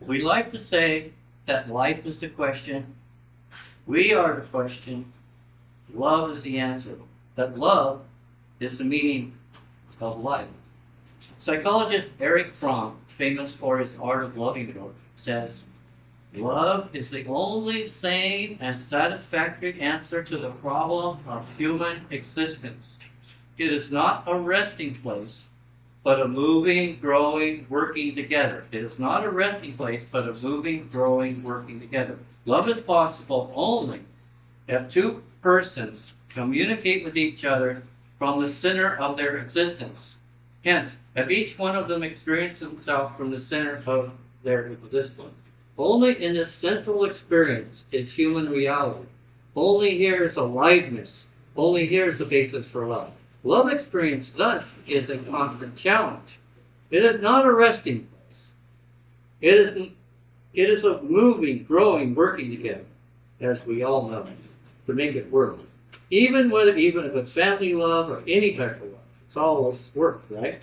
We like to say that life is the question, we are the question, love is the answer. That love is the meaning of life. Psychologist Eric Fromm, famous for his Art of Loving book, says, love is the only sane and satisfactory answer to the problem of human existence. It is not a resting place, but a moving, growing, working together. It is not a resting place, but a moving, growing, working together. Love is possible only if two persons communicate with each other from the center of their existence. Hence, if each one of them experiences himself from the center of their existence. Only in this central experience is human reality. Only here is aliveness. Only here is the basis for love. Love experience, thus, is a constant challenge. It is not a resting place. It is a moving, growing, working together, as we all know, to make it work. Even if it's family love or any type of love, it's always work, right?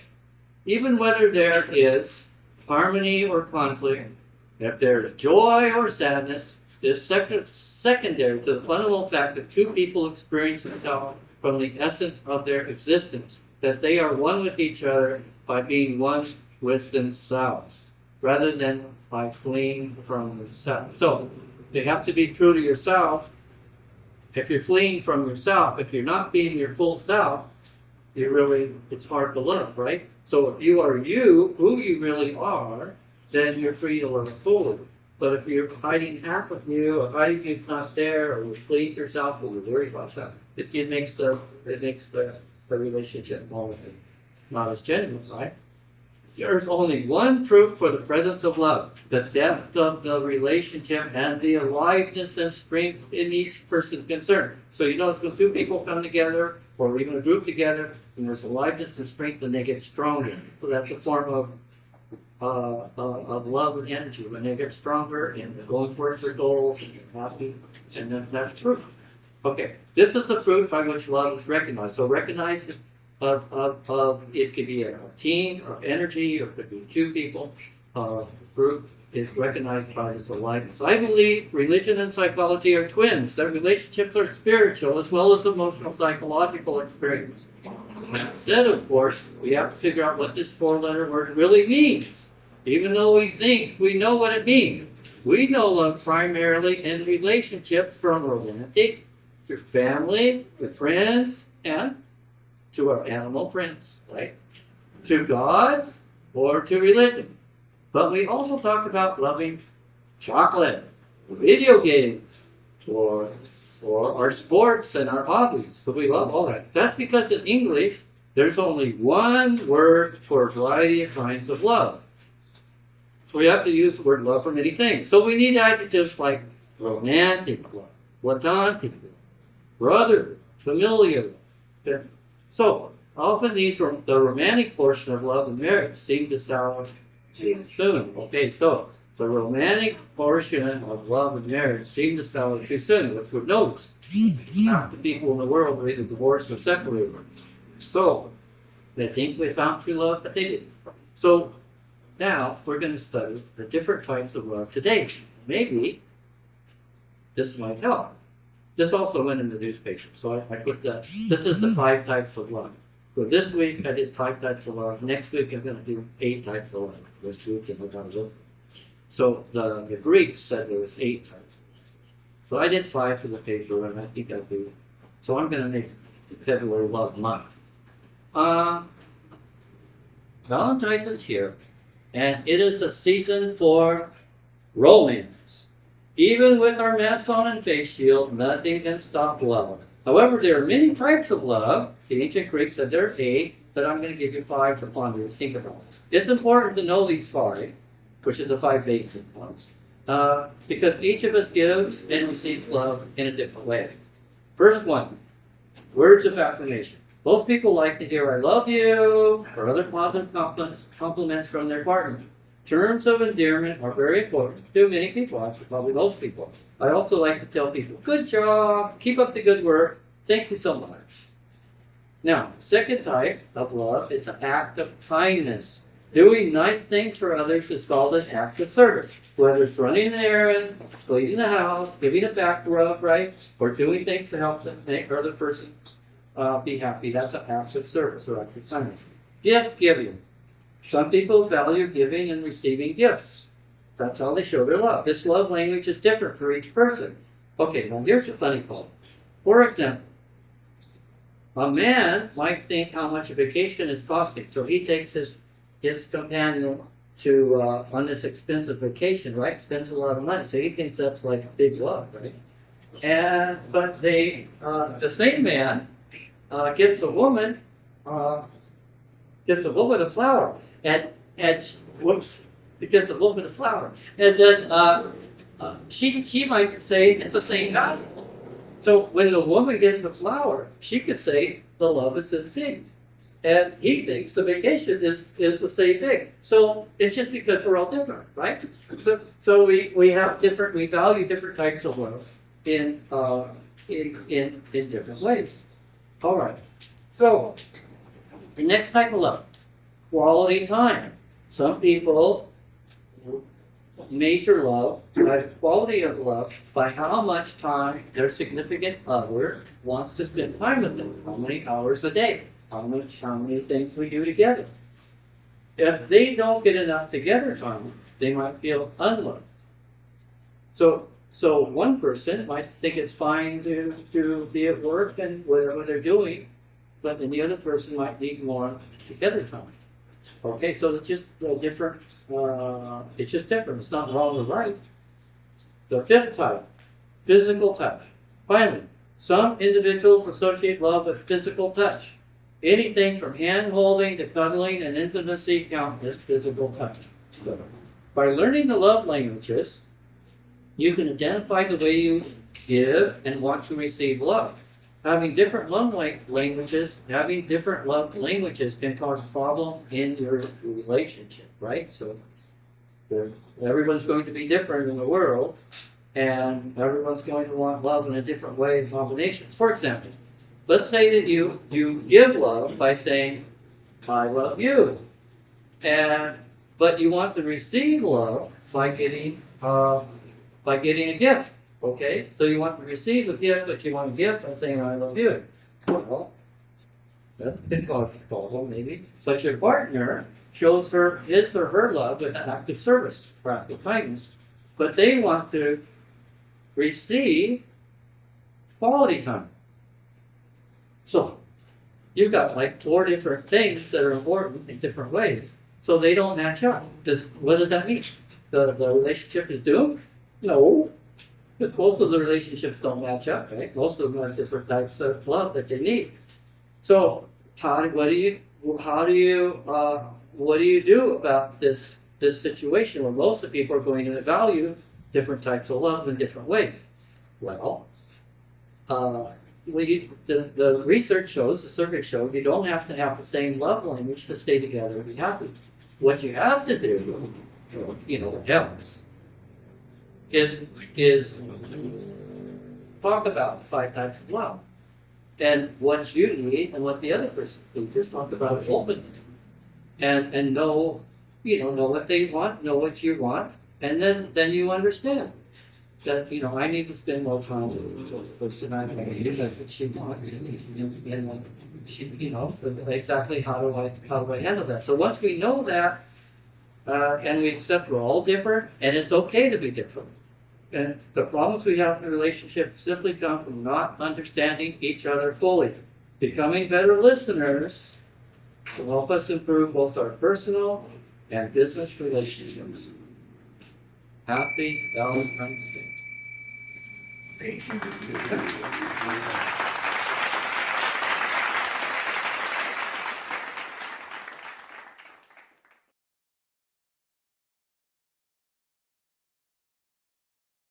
Even whether there is harmony or conflict, if there is joy or sadness, is secondary to the fundamental fact that two people experience themselves from the essence of their existence, that they are one with each other by being one with themselves, rather than by fleeing from themselves. So, you have to be true to yourself. If you're fleeing from yourself, if you're not being your full self, it's hard to love, right? So if you are you, who you really are, then you're free to love fully. But if you're hiding half of you, or hiding you's not there, or you're fleeing yourself, or you're worried about that, it makes the relationship not as genuine, right? There's only one proof for the presence of love, the depth of the relationship and the aliveness and strength in each person concerned. So you notice when two people come together, or even a group together, and there's aliveness and strength, and they get stronger. So that's a form of love and energy. When they get stronger and they're going towards their goals and they're happy, and then that's proof. Okay, this is the fruit by which love is recognized. So recognize of it could be a team of energy, or it could be two people. Group is recognized by this aliveness. I believe religion and psychology are twins. Their relationships are spiritual as well as emotional, psychological experience. That said, of course, we have to figure out what this four-letter word really means. Even though we think we know what it means, we know love primarily in relationships, from romantic to family, to friends, and to our animal friends, right? To God or to religion. But we also talk about loving chocolate, video games, or our sports and our hobbies. So we love all that. That's because in English, there's only one word for a variety of kinds of love. So we have to use the word love for many things. So we need adjectives like romantic love, platonic love, brotherly, familial love. So often the romantic portion of love and marriage seem to sound too soon. Okay, so the romantic portion of love and marriage seem to sound too soon, which we've noticed. Half the people in the world are either divorced or separated. So they think they found true love, but they didn't. So now we're going to study the different types of love today. Maybe this might help. This also went in the newspaper, so I put that. This is the 5 types of love. So this week I did 5 types of love. Next week I'm going to do 8 types of love. This week I'm going to do. So the Greeks said there was 8 types. So I did 5 for the paper, and I think I'll do. So I'm going to make February Love Month. Valentine's is here, and it is a season for romance. Even with our mask on and face shield, nothing can stop love. However, there are many types of love. The ancient Greeks said there are 8, but I'm going to give you 5 to ponder and think about. It's important to know these 5, which is the 5 basic ones, because each of us gives and receives love in a different way. First one, words of affirmation. Most people like to hear "I love you" or other positive compliments from their partner. Terms of endearment are very important to many people, actually probably most people. I also like to tell people, "Good job, keep up the good work, thank you so much." Now, second type of love is an act of kindness. Doing nice things for others is called an act of service. Whether it's running an errand, cleaning the house, giving a back rub, right? Or doing things to help them make other person be happy. That's an act of service or act of kindness. Gift giving. Some people value giving and receiving gifts. That's how they show their love. This love language is different for each person. Okay, now here's the funny part. For example, a man might think how much a vacation is costing. So he takes his companion to on this expensive vacation, right? Spends a lot of money. So he thinks that's like big love, right? But the same man gives the woman a flower, and whoops, he gives the woman a flower, and then she might say it's the same value. So when the woman gets the flower, she could say the love is this big. And he thinks the vacation is the same thing. So it's just because we're all different, right? So we have different, we value different types of love in different ways. All right. So the next type of love, quality time. Some people measure love by the quality of love by how much time their significant other wants to spend time with them. How many hours a day? How many things we do together. If they don't get enough together time, they might feel unloved. So one person might think it's fine to be at work and whatever they're doing, but then the other person might need more together time. Okay, so it's just different. It's just different. It's not wrong or right. The fifth type, physical touch. Finally, some individuals associate love with physical touch. Anything from hand holding to cuddling and intimacy count as physical touch. So, by learning the love languages, you can identify the way you give and want to receive love. Having different love languages can cause problems in your relationship, right? So everyone's going to be different in the world, and everyone's going to want love in a different way and combinations. For example, let's say that you give love by saying, I love you. But you want to receive love by getting a gift. Okay? So you want to receive a gift, but you want a gift by saying, I love you. Well, that can cause a problem, maybe. Such a partner shows his or her love with an act of service, or act of kindness. But they want to receive quality time. So, you've got like 4 different things that are important in different ways. So they don't match up. What does that mean? The relationship is doomed? No. Because most of the relationships don't match up, right? Most of them have different types of love that they need. So, what do you do about this situation where most of the people are going to value different types of love in different ways? Well, the research shows, the survey shows, you don't have to have the same love language to stay together and be happy. What you have to do, what helps, is talk about the 5 types of love. And what you need and what the other person needs. Just talk about it openly. And know what they want, know what you want, and then you understand that, I need to spend more time with the person I'm with. That's what she wants. And she, exactly how do I handle that? So once we know that, and we accept we're all different, and it's okay to be different. And the problems we have in relationships simply come from not understanding each other fully. Becoming better listeners will help us improve both our personal and business relationships. Happy Valentine's Day.